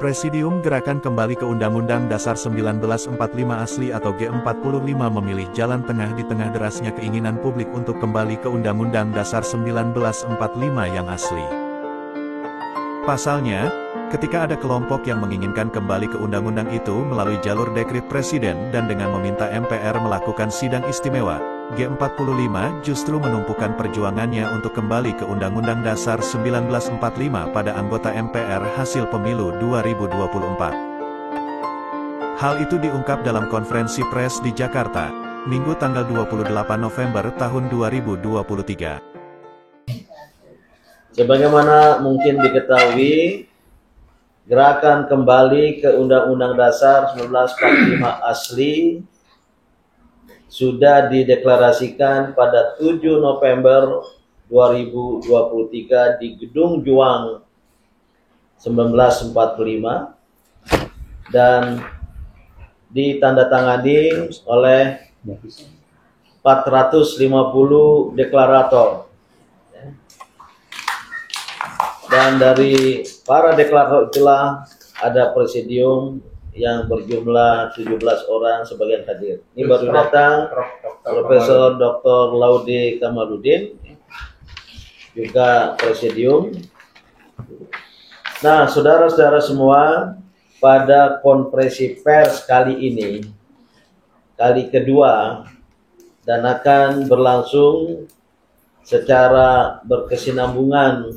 Presidium Gerakan Kembali ke Undang-Undang Dasar 1945 Asli atau G45 memilih jalan tengah di tengah derasnya keinginan publik untuk kembali ke Undang-Undang Dasar 1945 yang asli. Pasalnya, ketika ada kelompok yang menginginkan kembali ke undang-undang itu melalui jalur dekret Presiden dan dengan meminta MPR melakukan sidang istimewa, G45 justru menumpukan perjuangannya untuk kembali ke Undang-Undang Dasar 1945 pada anggota MPR hasil pemilu 2024. Hal itu diungkap dalam konferensi pers di Jakarta, Minggu tanggal 28 November tahun 2023. Sebagaimana mungkin diketahui, gerakan kembali ke Undang-Undang Dasar 1945 asli sudah dideklarasikan pada 7 November 2023 di Gedung Juang 1945 dan ditandatangani oleh 450 deklarator. Dan dari para deklarator itulah ada presidium yang berjumlah 17 orang sebagian hadir. Ini baru datang Profesor Dr. Laude Kamaludin, juga presidium. Nah, saudara-saudara semua, pada konferensi pers kali ini, kali kedua, dan akan berlangsung secara berkesinambungan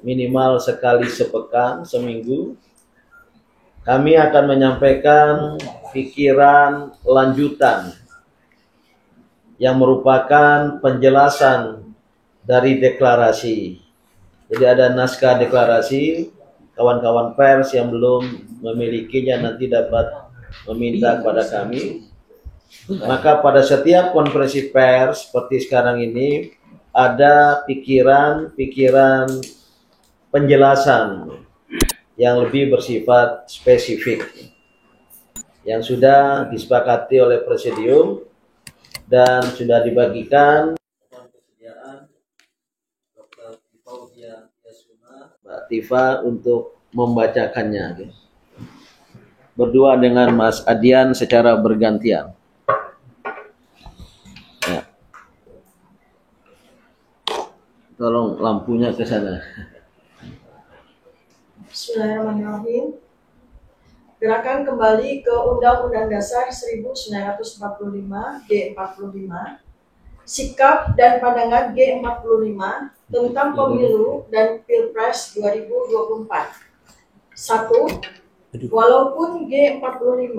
minimal sekali sepekan, seminggu, kami akan menyampaikan pikiran lanjutan yang merupakan penjelasan dari deklarasi. Jadi ada naskah deklarasi, kawan-kawan pers yang belum memilikinya nanti dapat meminta kepada kami. Maka pada setiap konferensi pers seperti sekarang ini ada pikiran-pikiran penjelasan yang lebih bersifat spesifik yang sudah disepakati oleh presidium dan sudah dibagikan kesediaan Dr. Fauzia Yasuna, Mbak Tifa untuk membacakannya berdua dengan Mas Adian secara bergantian. Ya. Tolong lampunya ke sana. Bismillahirrahmanirrahim. Gerakan kembali ke Undang-Undang Dasar 1945 G45, sikap dan pandangan G45 tentang pemilu dan Pilpres 2024. 1. Walaupun G45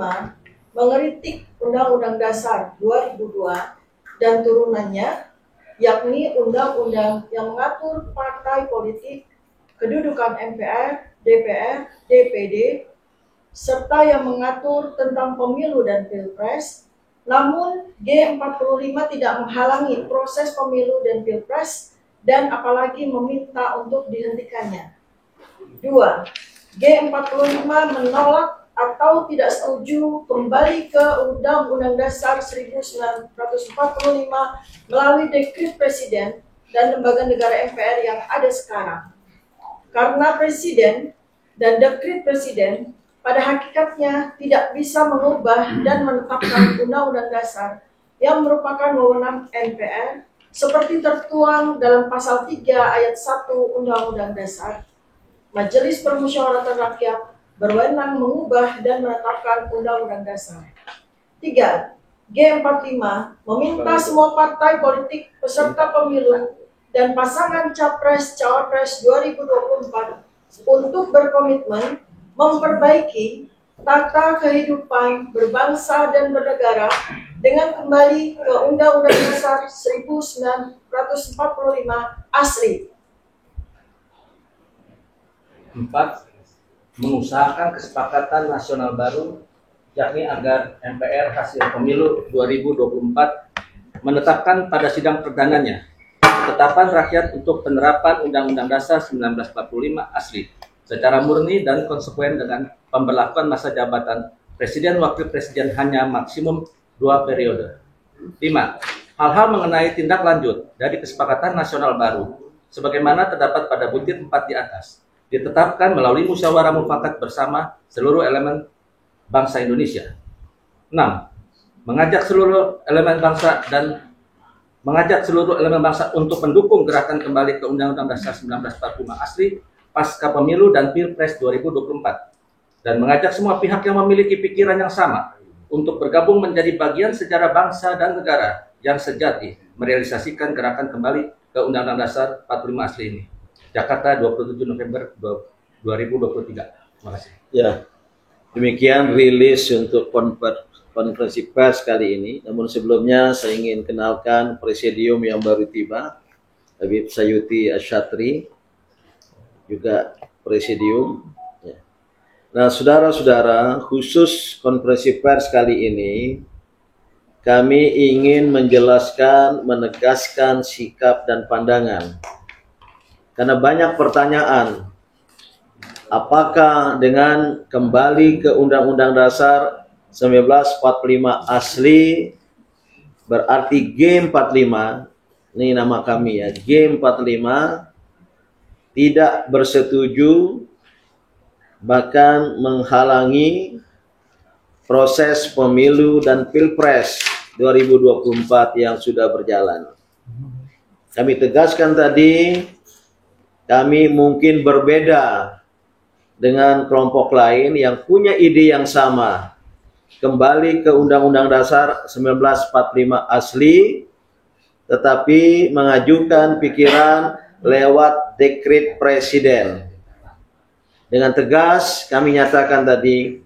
mengkritik Undang-Undang Dasar 2002 dan turunannya, yakni undang-undang yang mengatur partai politik, kedudukan MPR, DPR, DPD, serta yang mengatur tentang pemilu dan pilpres, namun G45 tidak menghalangi proses pemilu dan pilpres dan apalagi meminta untuk dihentikannya. 2. G45 menolak atau tidak setuju kembali ke Undang-Undang Dasar 1945 melalui dekret Presiden dan lembaga negara MPR yang ada sekarang. Karena Presiden dan dekret Presiden pada hakikatnya tidak bisa mengubah dan menetapkan Undang-Undang Dasar yang merupakan wewenang MPR seperti tertuang dalam pasal 3 ayat 1 Undang-Undang Dasar. Majelis Permusyawaratan Rakyat berwenang mengubah dan menetapkan Undang-Undang Dasar. 3. G45 meminta semua partai politik peserta pemilu dan pasangan Capres-Cawapres 2024 untuk berkomitmen memperbaiki tata kehidupan berbangsa dan bernegara dengan kembali ke Undang-Undang Dasar 1945 asli. 4. Mengusahakan kesepakatan nasional baru, yakni agar MPR hasil pemilu 2024 menetapkan pada sidang perdananya ketetapan rakyat untuk penerapan Undang-Undang Dasar 1945 asli secara murni dan konsekuen dengan pemberlakuan masa jabatan Presiden Wakil Presiden hanya maksimum 2 periode. 5. Hal-hal mengenai tindak lanjut dari kesepakatan nasional baru sebagaimana terdapat pada butir 4 di atas ditetapkan melalui musyawarah mufakat bersama seluruh elemen bangsa Indonesia. 6. Mengajak seluruh elemen bangsa untuk mendukung gerakan kembali ke Undang-Undang Dasar 1945 asli pasca pemilu dan Pilpres 2024, dan mengajak semua pihak yang memiliki pikiran yang sama untuk bergabung menjadi bagian sejarah bangsa dan negara yang sejati merealisasikan gerakan kembali ke Undang-Undang Dasar 45 asli ini. Jakarta, 27 November 2023. Terima kasih. Ya, demikian rilis untuk konferensi pers kali ini. Namun sebelumnya saya ingin kenalkan presidium yang baru tiba, Habib Sayuti Asyatri, juga presidium. Ya. Nah, saudara-saudara, khusus konferensi pers kali ini, kami ingin menjelaskan, menegaskan sikap dan pandangan. Karena banyak pertanyaan, apakah dengan kembali ke Undang-Undang Dasar 1945 asli berarti G45, ini nama kami ya, G45 tidak bersetuju bahkan menghalangi proses pemilu dan Pilpres 2024 yang sudah berjalan. Kami tegaskan tadi, kami mungkin berbeda dengan kelompok lain yang punya ide yang sama, kembali ke Undang-Undang Dasar 1945 asli, tetapi mengajukan pikiran lewat dekret presiden. Dengan tegas kami nyatakan tadi,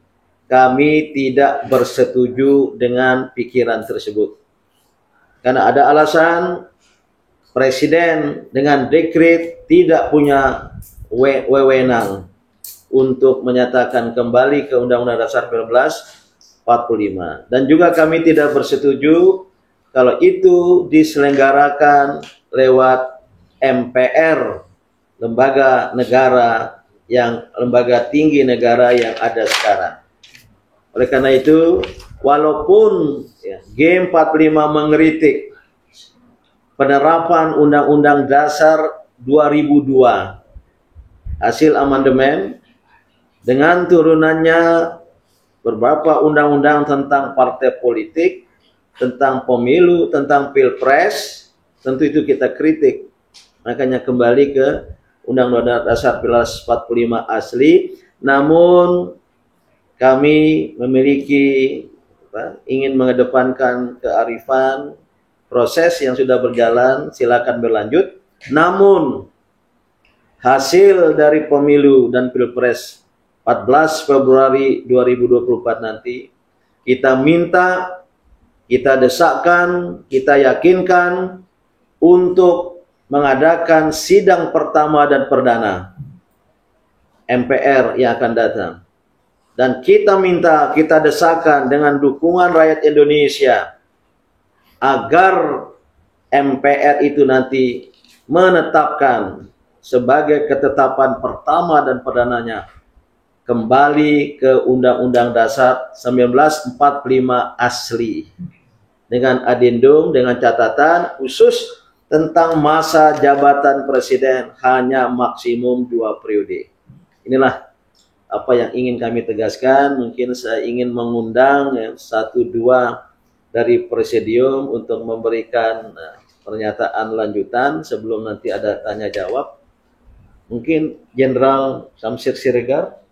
kami tidak bersetuju dengan pikiran tersebut. Karena ada alasan presiden dengan dekret tidak punya wewenang untuk menyatakan kembali ke Undang-Undang Dasar 1945. Dan juga kami tidak bersetuju kalau itu diselenggarakan lewat MPR, lembaga negara lembaga tinggi negara yang ada sekarang. Oleh karena itu, walaupun G45 mengkritik penerapan Undang-Undang Dasar 2002 hasil amandemen dengan turunannya beberapa undang-undang tentang partai politik, tentang pemilu, tentang pilpres, tentu itu kita kritik. Makanya kembali ke Undang-Undang Dasar 1945 asli. Namun kami memiliki ingin mengedepankan kearifan, proses yang sudah berjalan silakan berlanjut. Namun hasil dari pemilu dan pilpres 14 Februari 2024 nanti kita minta, kita desakkan, kita yakinkan untuk mengadakan sidang pertama dan perdana MPR yang akan datang. Dan kita minta, kita desakan dengan dukungan rakyat Indonesia agar MPR itu nanti menetapkan sebagai ketetapan pertama dan perdananya kembali ke Undang-Undang Dasar 1945 asli dengan adendum, dengan catatan khusus tentang masa jabatan presiden hanya maksimum 2 periode. Inilah apa yang ingin kami tegaskan. Mungkin saya ingin mengundang 1-2 dari presidium untuk memberikan pernyataan lanjutan sebelum nanti ada tanya jawab. Mungkin Jenderal Samsir Siregar.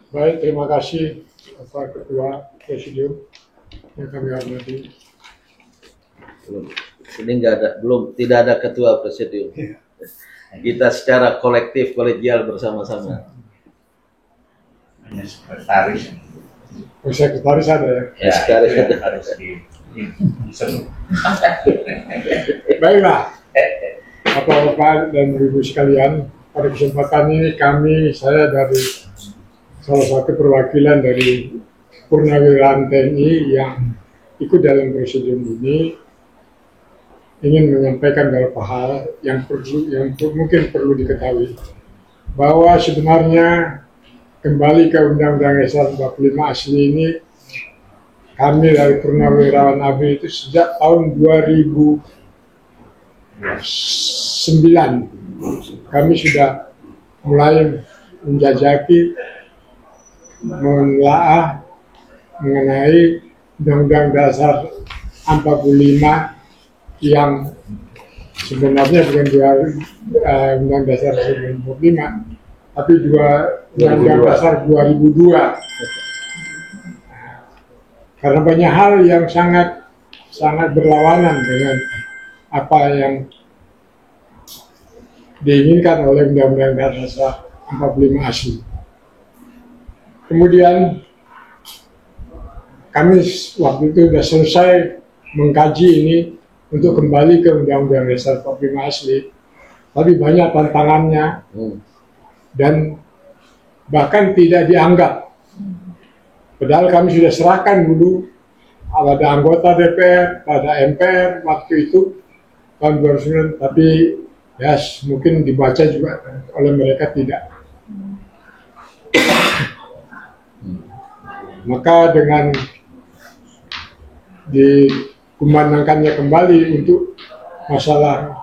Baik, terima kasih Bapak Ketua Presidium yang kami hormati. Tidak ada ketua presidium. Kita secara kolektif, kolegial bersama-sama. Hanya sekretaris. Oh, sekretaris ada ya? Ya, sekretaris itu yang harus diseru. Baiklah, Bapak-Bapak dan Ibu sekalian, pada kesempatan ini saya dari salah satu perwakilan dari Purnawirawan TNI yang ikut dalam presidium ini ingin menyampaikan beberapa hal yang mungkin perlu diketahui bahwa sebenarnya kembali ke Undang-Undang Dasar 45 asli ini, kami dari Purnawirawan ABRI itu sejak tahun 2009 kami sudah mulai menjajaki, menelaah mengenai Undang-Undang Dasar 45 yang sebenarnya bukan Undang-Undang Dasar 45, tapi Undang-Undang Dasar 2002. Karena banyak hal yang sangat berlawanan dengan apa yang diinginkan oleh Undang-Undang Dasar 45 asli. Kemudian kami waktu itu sudah selesai mengkaji ini untuk kembali ke Undang-Undang Dasar 45 asli, tapi banyak tantangannya dan bahkan tidak dianggap. Padahal kami sudah serahkan dulu pada anggota DPR, pada MPR waktu itu tahun 2009, tapi ya mungkin dibaca juga oleh mereka tidak. Maka dengan dikumandangkannya kembali untuk masalah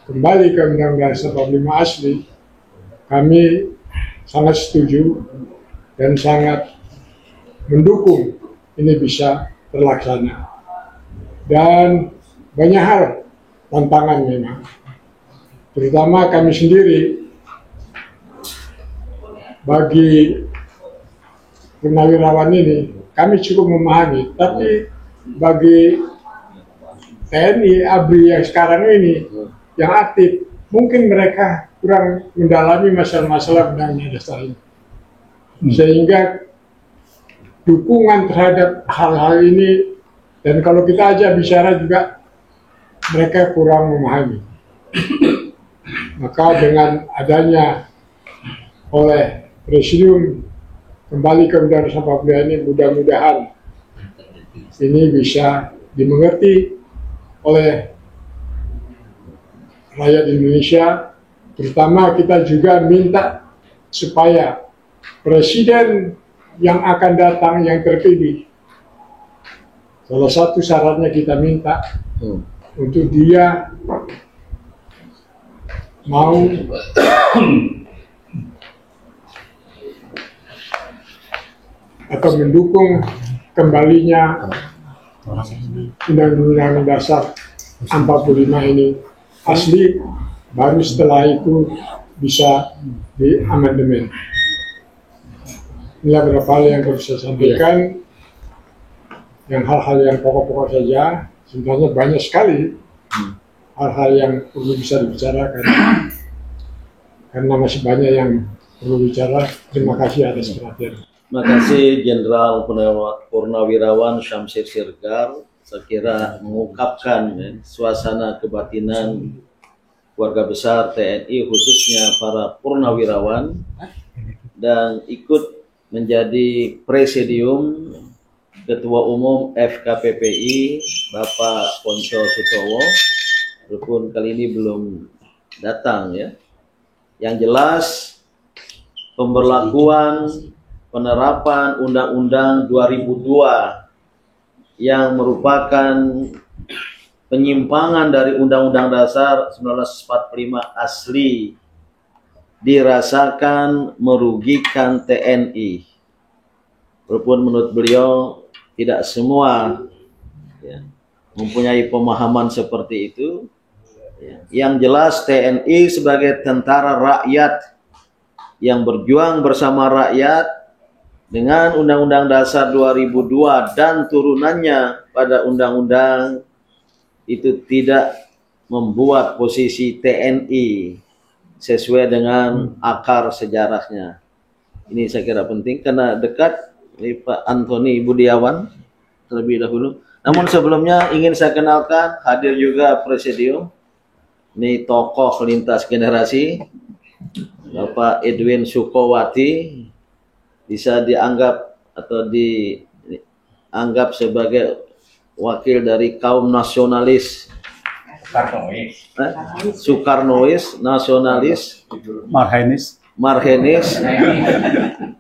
kembali ke Undang-Undang Dasar 45 asli, kami sangat setuju dan sangat mendukung ini bisa terlaksana. Dan banyak hal tantangan memang, terutama kami sendiri bagi purnawirawan ini, kami cukup memahami, tapi bagi TNI ABRI yang sekarang ini yang aktif, mungkin mereka kurang mendalami masalah-masalah Undang-Undang Dasar ini, sehingga dukungan terhadap hal-hal ini, dan kalau kita aja bicara juga mereka kurang memahami. Maka dengan adanya oleh Presidium kembali ke Undang-Undang Dasar 45 ini, mudah-mudahan ini bisa dimengerti oleh rakyat Indonesia. Terutama kita juga minta supaya Presiden yang akan datang, yang terpilih, salah satu syaratnya kita minta untuk dia mau atau mendukung kembalinya Undang-Undang Dasar 45 ini asli, baru setelah itu bisa diamandemen. Inilah beberapa hal yang harus saya sampaikan, yang hal-hal yang pokok-pokok saja. Sebenarnya banyak sekali hal-hal yang perlu bisa dibicarakan, karena masih banyak yang perlu bicara. Terima kasih atas perhatian. Terima kasih Jenderal Purnawirawan Syamsir Siregar. Saya kira mengungkapkan suasana kebatinan keluarga besar TNI, khususnya para purnawirawan, dan ikut menjadi Presidium Ketua Umum FKPPI Bapak Ponco Sutowo, walaupun kali ini belum datang ya. Yang jelas pemberlakuan penerapan Undang-Undang 2002 yang merupakan penyimpangan dari Undang-Undang Dasar 1945 asli dirasakan merugikan TNI. Walaupun menurut beliau tidak semua ya, mempunyai pemahaman seperti itu. Ya. Yang jelas TNI sebagai tentara rakyat yang berjuang bersama rakyat dengan Undang-Undang Dasar 2002 dan turunannya pada undang-undang itu tidak membuat posisi TNI sesuai dengan akar sejarahnya. Ini saya kira penting karena dekat ini Pak Antoni Budiawan terlebih dahulu. Namun sebelumnya ingin saya kenalkan, hadir juga Presidium. Ini tokoh lintas generasi, Bapak Edwin Sukowati, bisa dianggap atau dianggap sebagai wakil dari kaum nasionalis Soekarnois. Soekarnois, nasionalis, Marhainis. Marhenis.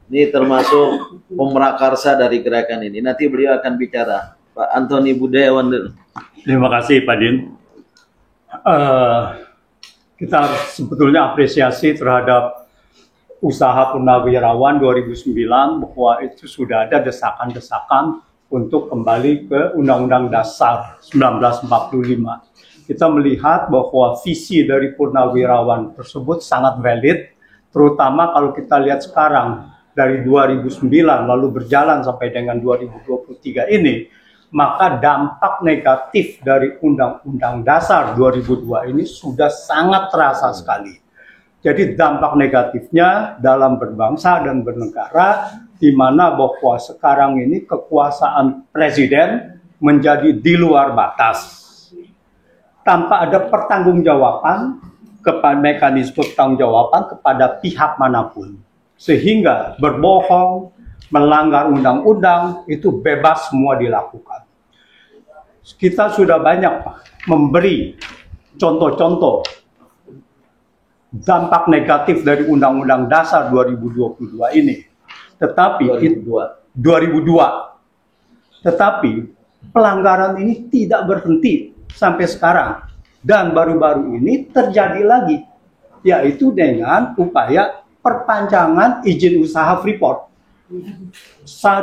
Ini termasuk pemrakarsa dari gerakan ini. Nanti beliau akan bicara. Pak Antoni Budayawan dulu. Terima kasih Pak Din. Kita harus sebetulnya apresiasi terhadap usaha Purnawirawan 2009 bahwa itu sudah ada desakan-desakan untuk kembali ke Undang-Undang Dasar 1945. Kita melihat bahwa visi dari Purnawirawan tersebut sangat valid, terutama kalau kita lihat sekarang dari 2009 lalu berjalan sampai dengan 2023 ini, maka dampak negatif dari Undang-Undang Dasar 2002 ini sudah sangat terasa sekali. Jadi dampak negatifnya dalam berbangsa dan bernegara, di mana bahwa sekarang ini kekuasaan presiden menjadi di luar batas. Tanpa ada pertanggungjawaban, kepada mekanisme pertanggungjawaban kepada pihak manapun. Sehingga berbohong, melanggar undang-undang, itu bebas semua dilakukan. Kita sudah banyak memberi contoh-contoh dampak negatif dari Undang-Undang Dasar 2022 ini. Tetapi 2002. Tetapi pelanggaran ini tidak berhenti sampai sekarang. Dan baru-baru ini terjadi lagi, yaitu dengan upaya perpanjangan izin usaha Freeport.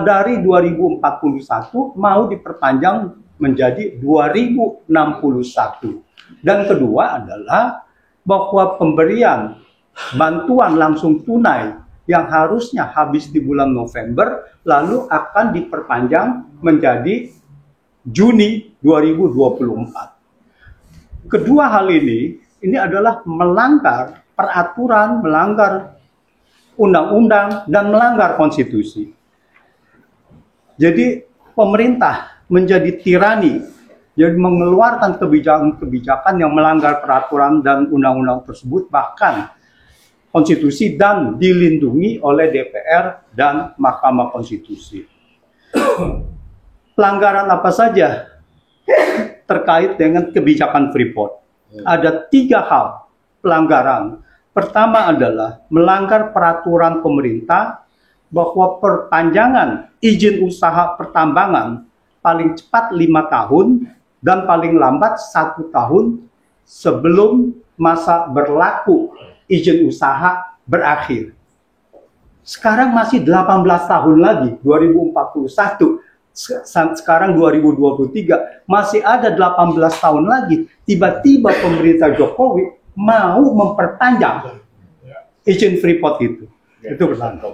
Dari 2041 mau diperpanjang menjadi 2061. Dan kedua adalah bahwa pemberian bantuan langsung tunai yang harusnya habis di bulan November lalu akan diperpanjang menjadi Juni 2024. Kedua hal ini adalah melanggar peraturan, melanggar undang-undang, dan melanggar konstitusi. Jadi pemerintah menjadi tirani, jadi mengeluarkan kebijakan-kebijakan yang melanggar peraturan dan undang-undang tersebut, bahkan konstitusi, dan dilindungi oleh DPR dan Mahkamah Konstitusi. Pelanggaran apa saja terkait dengan kebijakan Freeport? Ada 3 hal pelanggaran. Pertama adalah melanggar peraturan pemerintah bahwa perpanjangan izin usaha pertambangan paling cepat 5 tahun dan paling lambat 1 tahun sebelum masa berlaku izin usaha berakhir. Sekarang masih 18 tahun lagi, 2041. Sekarang 2023, masih ada 18 tahun lagi. Tiba-tiba pemerintah Jokowi mau memperpanjang izin Freeport itu. Itu pertama.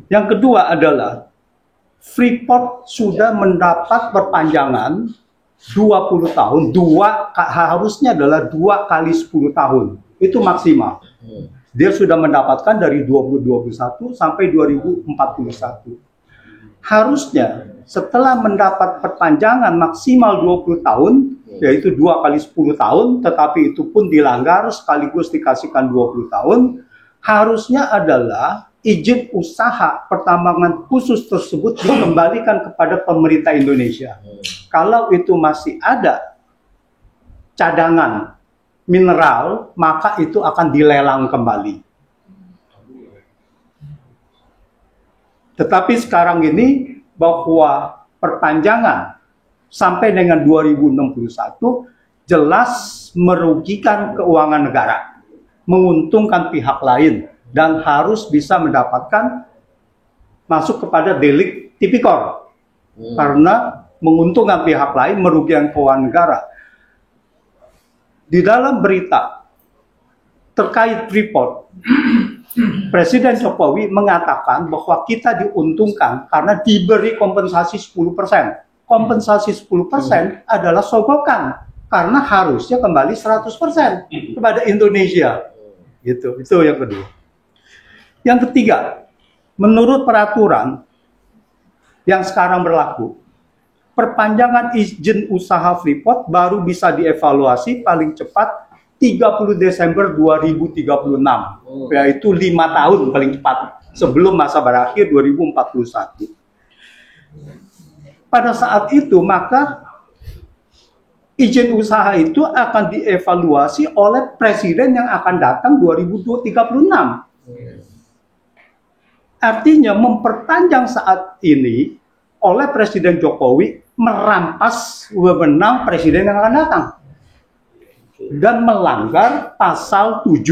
Yang kedua adalah Freeport sudah mendapat perpanjangan 20 tahun, harusnya adalah 2 kali 10 tahun. Itu maksimal. Dia sudah mendapatkan dari 2021 sampai 2041. Harusnya setelah mendapat perpanjangan maksimal 20 tahun, yaitu 2 kali 10 tahun, tetapi itu pun dilanggar sekaligus dikasihkan 20 tahun, harusnya adalah izin usaha pertambangan khusus tersebut dikembalikan kepada pemerintah Indonesia. Kalau itu masih ada cadangan mineral, maka itu akan dilelang kembali. Tetapi sekarang ini bahwa perpanjangan sampai dengan 2061 jelas merugikan keuangan negara, menguntungkan pihak lain, dan harus bisa mendapatkan masuk kepada delik tipikor karena menguntungkan pihak lain, merugikan keuangan negara. Di dalam berita terkait Freeport, Presiden Jokowi mengatakan bahwa kita diuntungkan karena diberi kompensasi 10%. Kompensasi 10% adalah sogokan karena harusnya kembali 100% kepada Indonesia. Gitu. Itu yang kedua. Yang ketiga, menurut peraturan yang sekarang berlaku, perpanjangan izin usaha Freeport baru bisa dievaluasi paling cepat 30 Desember 2036, yaitu 5 tahun paling cepat sebelum masa berakhir 2041. Pada saat itu maka izin usaha itu akan dievaluasi oleh presiden yang akan datang 2036. Artinya memperpanjang saat ini oleh Presiden Jokowi merampas wewenang presiden yang akan datang dan melanggar pasal 7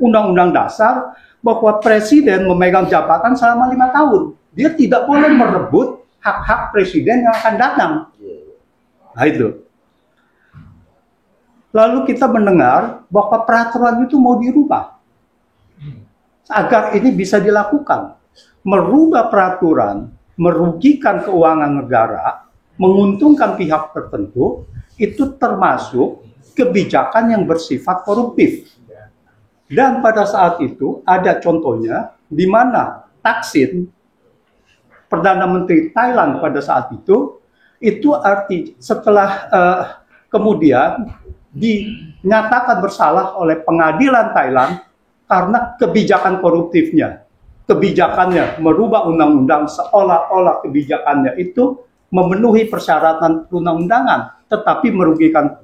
Undang-Undang Dasar bahwa presiden memegang jabatan selama 5 tahun. Dia tidak boleh merebut hak-hak presiden yang akan datang. Nah itu. Lalu kita mendengar bahwa peraturan itu mau dirubah agar ini bisa dilakukan. Merubah peraturan merugikan keuangan negara, menguntungkan pihak tertentu, itu termasuk kebijakan yang bersifat koruptif. Dan pada saat itu ada contohnya di mana Thaksin, Perdana Menteri Thailand pada saat itu arti setelah kemudian dinyatakan bersalah oleh pengadilan Thailand karena kebijakan koruptifnya. Kebijakannya merubah undang-undang seolah-olah kebijakannya itu memenuhi persyaratan perundang-undangan, tetapi merugikan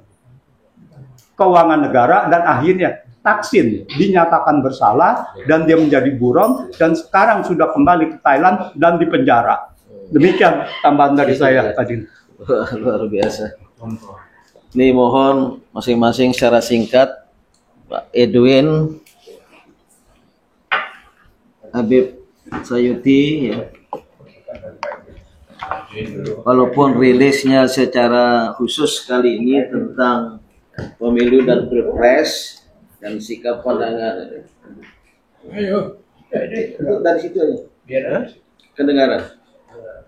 keuangan negara, dan akhirnya Thaksin dinyatakan bersalah dan dia menjadi buron dan sekarang sudah kembali ke Thailand dan dipenjara. Demikian tambahan dari saya tadi. Luar biasa. Ini mohon masing-masing secara singkat, Pak Edwin, Habib Sayuti, ya. Walaupun rilisnya secara khusus kali ini tentang pemilu dan pilpres dan sikap pandangan. Ayo. Dari situ aja. Biar Kedengaran.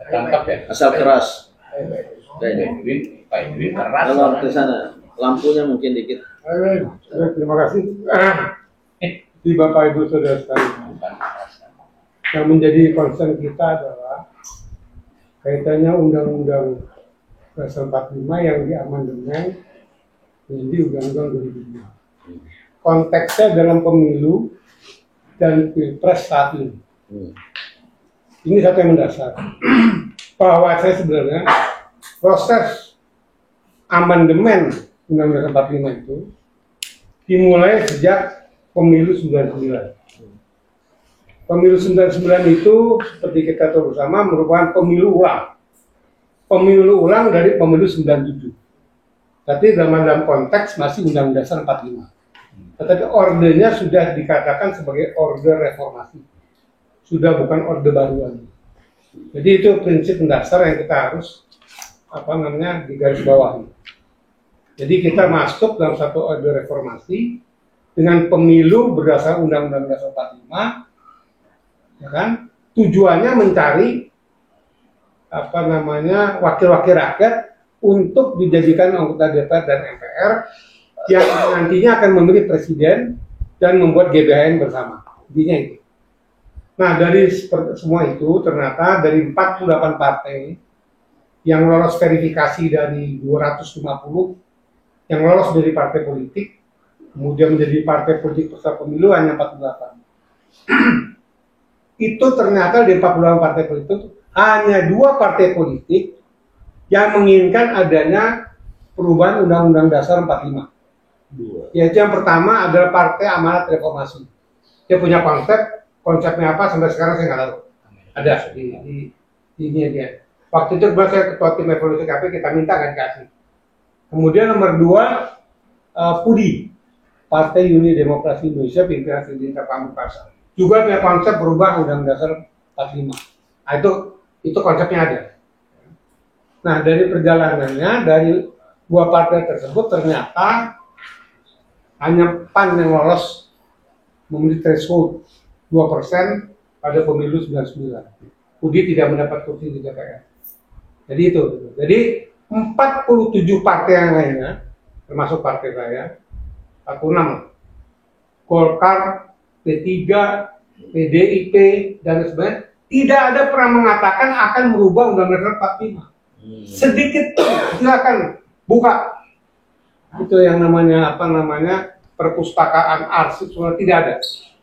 tangkap ya. Asal keras. Pak Edwin keras. Kalau ke sana, lampunya mungkin dikit. Ayo. Terima kasih. Di Bapak Ibu Saudara sekalian. Yang menjadi concern kita adalah kaitannya Undang-Undang Dasar 45 yang diamandemen menjadi Undang-Undang 2005. Konteksnya dalam pemilu dan pilpres saat ini. Ini satu yang mendasar. Bahwa saya sebenarnya proses amandemen Undang-Undang 45 itu dimulai sejak pemilu 99. Pemilu 99 itu seperti kita tahu bersama merupakan pemilu ulang. Pemilu ulang dari pemilu 97. Tapi dalam konteks masih Undang-Undang Dasar 45. Tetapi ordernya sudah dikatakan sebagai order reformasi. Sudah bukan orde baru lagi. Jadi itu prinsip mendasar yang kita harus digarisbawahi. Jadi kita masuk dalam satu order reformasi dengan pemilu berdasar Undang-Undang Dasar 45. Ya kan? Tujuannya mencari wakil-wakil rakyat untuk dijadikan anggota DPR dan MPR yang nantinya akan memilih presiden dan membuat GBHN bersama. Intinya itu. Nah, dari semua itu ternyata dari 48 partai yang lolos verifikasi dari 250 yang lolos dari partai politik, kemudian menjadi partai politik peserta pemilu hanya 48. Itu ternyata di 48 partai politik itu hanya 2 partai politik yang menginginkan adanya perubahan Undang-Undang Dasar 45. Yaitu yang pertama adalah Partai Amanat Reformasi. Dia punya konsepnya apa sampai sekarang saya nggak tahu. Ada di ini dia. Waktu itu saya ketua tim evaluasi KP, kita minta nggak dikasih. Kemudian nomor 2 PUDI, Partai Uni Demokrasi Indonesia pimpinan Siddhartha Pamungkasa. Juga punya konsep berubah Undang-Undang Dasar 45. Nah, itu konsepnya ada. Nah, dari perjalanannya dari 2 partai tersebut ternyata hanya PAN yang lolos memenuhi threshold 2% pada pemilu 99. UDI tidak mendapat kursi di DPR. Jadi itu. Jadi 47 partai yang lainnya, termasuk partai saya, 46, Golkar, P3, PDIP, dan sebagainya, tidak ada pernah mengatakan akan merubah Undang-Undang 45. Sedikit silakan buka. Itu yang namanya perpustakaan arsip, semua tidak ada.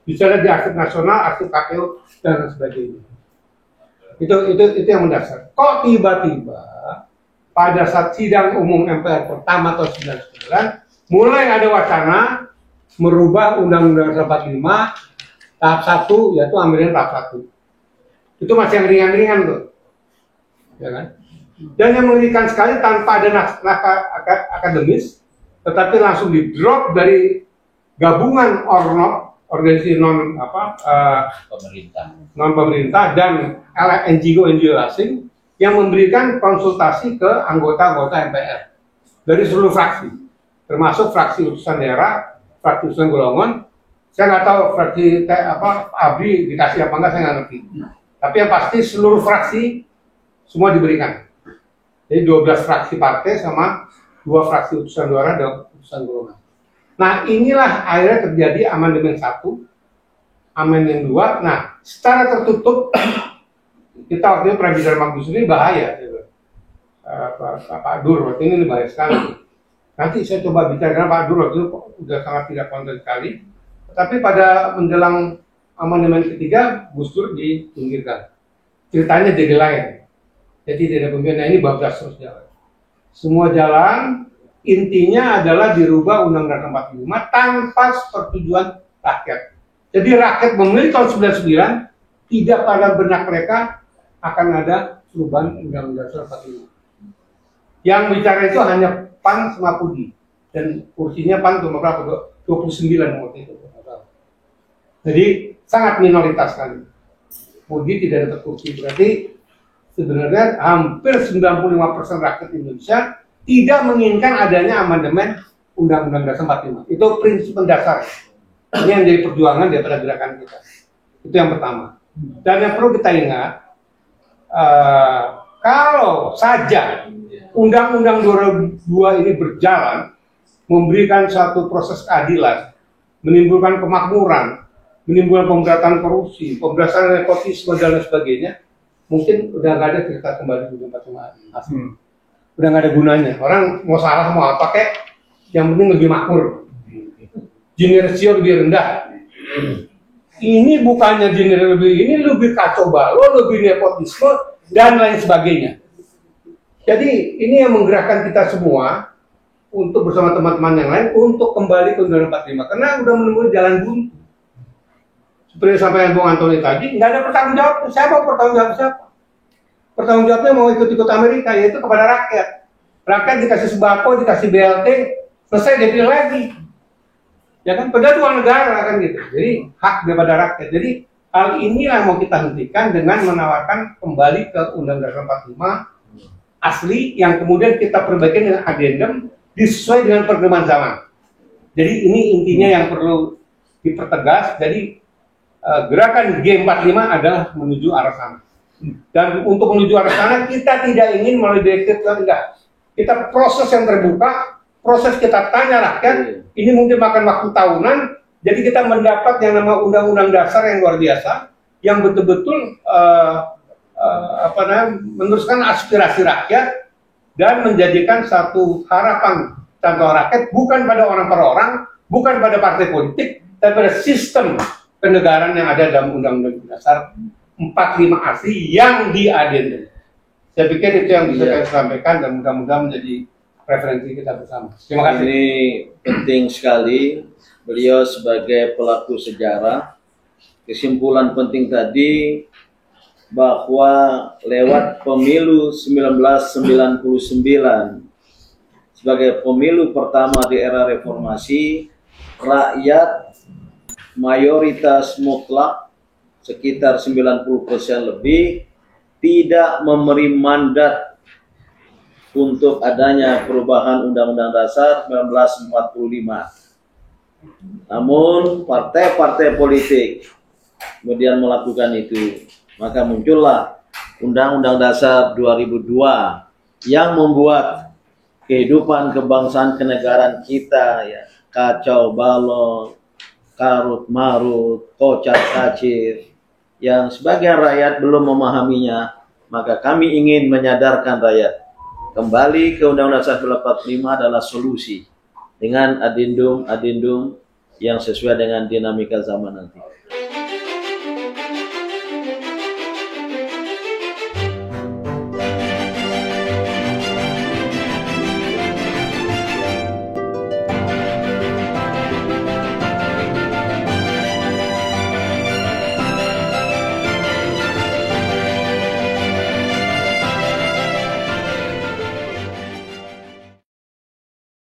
Bicara di arsip nasional, arsip KPU dan sebagainya. Itu yang mendasar. Kok tiba-tiba pada saat sidang umum MPR pertama tahun 99 mulai ada wacana merubah Undang-Undang 45 tahap 1, yaitu amendement tahap 1. Itu masih yang ringan-ringan tuh, ya kan? Dan yang mengerikan sekali tanpa ada naskah akademis, tetapi langsung di drop dari gabungan organisasi non pemerintah dan NGO asing yang memberikan konsultasi ke anggota-anggota MPR dari seluruh fraksi, termasuk fraksi utusan daerah, fraksi utusan golongan. Saya nggak tahu fraksi ABRI dikasih apa enggak, saya nggak ngerti. Tapi yang pasti seluruh fraksi semua diberikan. Jadi 12 fraksi partai sama 2 fraksi utusan daerah dan utusan golongan. Nah, inilah akhirnya terjadi amandemen 1, amandemen 2. Nah, secara tertutup kita waktu itu pernah bicara sama Gus ini bahaya. Pak Dur waktu ini bahaya sekali. Nanti saya coba bicara dengan Pak Dur waktu itu udah sangat tidak konten sekali. Tapi pada menjelang amandemen ketiga, Gus Dur dipinggirkan. Ceritanya jadi lain. Jadi tidak pembiayaan. Nah, ini bablas terus jalan. Semua jalan, intinya adalah dirubah Undang-Undang 45 tanpa persetujuan rakyat. Jadi rakyat memilih tahun 99, tidak pada benak mereka akan ada perubahan Undang-Undang 45. Yang bicara itu hanya PAN sama Pudi. Dan kursinya PAN cuma berapa? 29 waktu itu. Jadi sangat minoritas sekali. Pudi tidak dapat kursi. Berarti sebenarnya hampir 95% rakyat Indonesia tidak menginginkan adanya amandemen Undang-Undang Dasar 45. Itu prinsip mendasar. Ini yang jadi perjuangan daripada gerakan kita. Itu yang pertama. Dan yang perlu kita ingat, kalau saja Undang-Undang 2002 ini berjalan, memberikan satu proses keadilan, menimbulkan kemakmuran, menimbulkan pemberantasan korupsi, pemberantasan nepotisme dan lain sebagainya, mungkin udah nggak ada cerita kembali di tempat asli. Udah nggak ada gunanya. Orang mau salah mau apa kek, yang penting lebih makmur, gini rasio lebih rendah. Ini bukannya gini lebih kacau balau, lebih nepotisme dan lain sebagainya. Jadi ini yang menggerakkan kita semua untuk bersama teman-teman yang lain untuk kembali ke Undang-Undang 45 karena udah menemui jalan buntu. Seperti disampaikan Bung Antoni tadi, nggak ada pertanggung jawab. Siapa pertanggung jawab siapa? Pertanggung jawabnya mau ikut-ikut Amerika, yaitu kepada rakyat. Rakyat dikasih sembako, dikasih BLT, selesai dia pilih lagi. Ya kan, padahal uang negara kan gitu. Jadi hak daripada rakyat. Jadi hal inilah mau kita hentikan dengan menawarkan kembali ke Undang-Undang 45 asli yang kemudian kita perbaiki dengan addendum disesuai dengan perkembangan zaman. Jadi ini intinya yang perlu dipertegas. Jadi gerakan G45 adalah menuju arah sana. Dan untuk menuju arah sana kita tidak ingin melalui direktif enggak. Kita proses yang terbuka, proses kita tanya rakyat. Ini mungkin makan waktu tahunan. Jadi kita mendapat yang nama undang-undang dasar yang luar biasa, yang betul-betul meneruskan aspirasi rakyat dan menjadikan satu harapan contoh rakyat bukan pada orang per orang, bukan pada partai politik, tapi pada sistem kenegaraan yang ada dalam Undang-Undang Dasar 45 asli yang diadendum. Saya pikir itu yang bisa saya sampaikan dan mudah-mudahan menjadi referensi kita bersama. Terima kasih. Ini penting sekali. Beliau sebagai pelaku sejarah, kesimpulan penting tadi bahwa lewat pemilu 1999 sebagai pemilu pertama di era reformasi, rakyat mayoritas mutlak sekitar 90% lebih tidak memberi mandat untuk adanya perubahan Undang-Undang Dasar 1945. Namun partai-partai politik kemudian melakukan itu. Maka muncullah Undang-Undang Dasar 2002 yang membuat kehidupan kebangsaan kenegaraan kita ya kacau balau, karut marut, kocar kacir, yang sebagian rakyat belum memahaminya. Maka kami ingin menyadarkan rakyat kembali ke Undang-Undang Dasar 45 adalah solusi dengan adendum yang sesuai dengan dinamika zaman nanti.